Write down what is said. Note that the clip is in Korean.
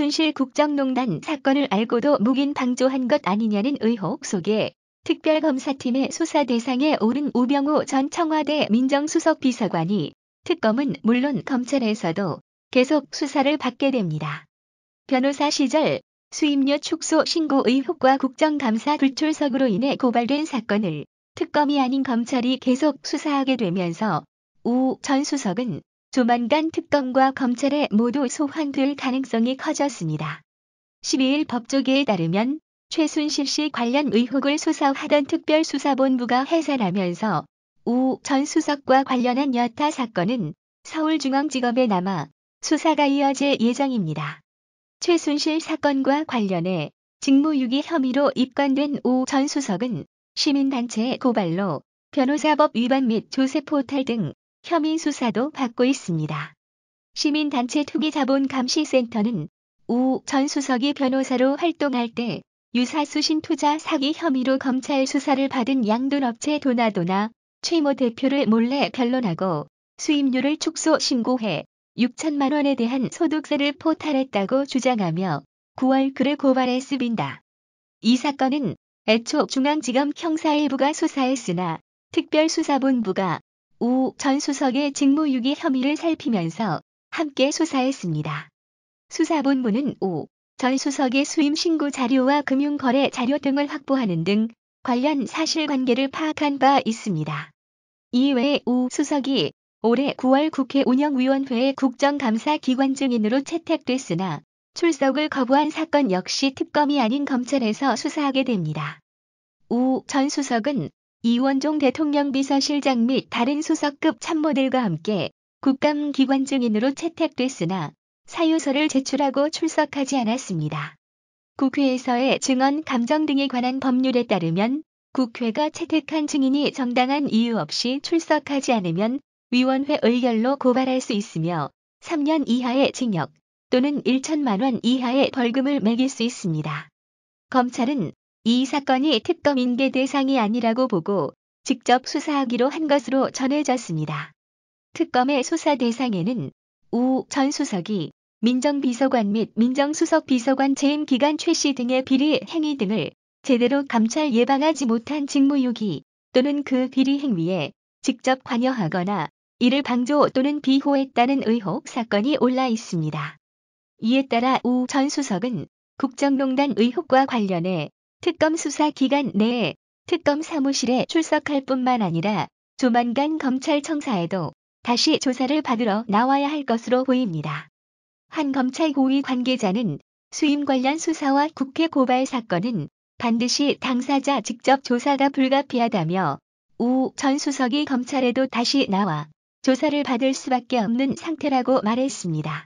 최순실 국정농단 사건을 알고도 묵인 방조한 것 아니냐는 의혹 속에 특별검사팀의 수사 대상에 오른 우병우 전 청와대 민정수석 비서관이 특검은 물론 검찰에서도 계속 수사를 받게 됩니다. 변호사 시절 수임료 축소 신고 의혹과 국정감사 불출석으로 인해 고발된 사건을 특검이 아닌 검찰이 계속 수사하게 되면서 우 전 수석은 조만간 특검과 검찰에 모두 소환될 가능성이 커졌습니다. 12일 법조계에 따르면 최순실 씨 관련 의혹을 수사하던 특별수사본부가 해산하면서 우 전 수석과 관련한 여타 사건은 서울중앙지검에 남아 수사가 이어질 예정입니다. 최순실 사건과 관련해 직무유기 혐의로 입건된 우 전 수석은 시민단체의 고발로 변호사법 위반 및 조세포탈 등 혐의 수사도 받고 있습니다. 시민단체 투기자본감시센터는 우 전 수석이 변호사로 활동할 때 유사수신 투자 사기 혐의로 검찰 수사를 받은 양돈업체 도나도나 최모 대표를 몰래 변론하고 수임료를 축소 신고해 6천만 원에 대한 소득세를 포탈했다고 주장하며 9월 그를 고발했습니다. 이 사건은 애초 중앙지검 형사일부가 수사했으나 특별수사본부가 우 전 수석의 직무유기 혐의를 살피면서 함께 수사했습니다. 수사본부는 우 전 수석의 수임 신고 자료와 금융거래 자료 등을 확보하는 등 관련 사실관계를 파악한 바 있습니다. 이외에 우 수석이 올해 9월 국회 운영위원회의 국정감사 기관 증인으로 채택됐으나 출석을 거부한 사건 역시 특검이 아닌 검찰에서 수사하게 됩니다. 우 전 수석은 이원종 대통령 비서실장 및 다른 수석급 참모들과 함께 국감기관 증인으로 채택됐으나 사유서를 제출하고 출석하지 않았습니다. 국회에서의 증언 감정 등에 관한 법률에 따르면 국회가 채택한 증인이 정당한 이유 없이 출석하지 않으면 위원회 의결로 고발할 수 있으며 3년 이하의 징역 또는 1천만 원 이하의 벌금을 매길 수 있습니다. 검찰은 이 사건이 특검 인계 대상이 아니라고 보고 직접 수사하기로 한 것으로 전해졌습니다. 특검의 수사 대상에는 우 전 수석이 민정비서관 및 민정수석 비서관 재임 기간 최씨 등의 비리 행위 등을 제대로 감찰 예방하지 못한 직무유기 또는 그 비리 행위에 직접 관여하거나 이를 방조 또는 비호했다는 의혹 사건이 올라 있습니다. 이에 따라 우 전 수석은 국정농단 의혹과 관련해 특검 수사 기간 내에 특검 사무실에 출석할 뿐만 아니라 조만간 검찰청사에도 다시 조사를 받으러 나와야 할 것으로 보입니다. 한 검찰 고위 관계자는 수임 관련 수사와 국회 고발 사건은 반드시 당사자 직접 조사가 불가피하다며 우 전 수석이 검찰에도 다시 나와 조사를 받을 수밖에 없는 상태라고 말했습니다.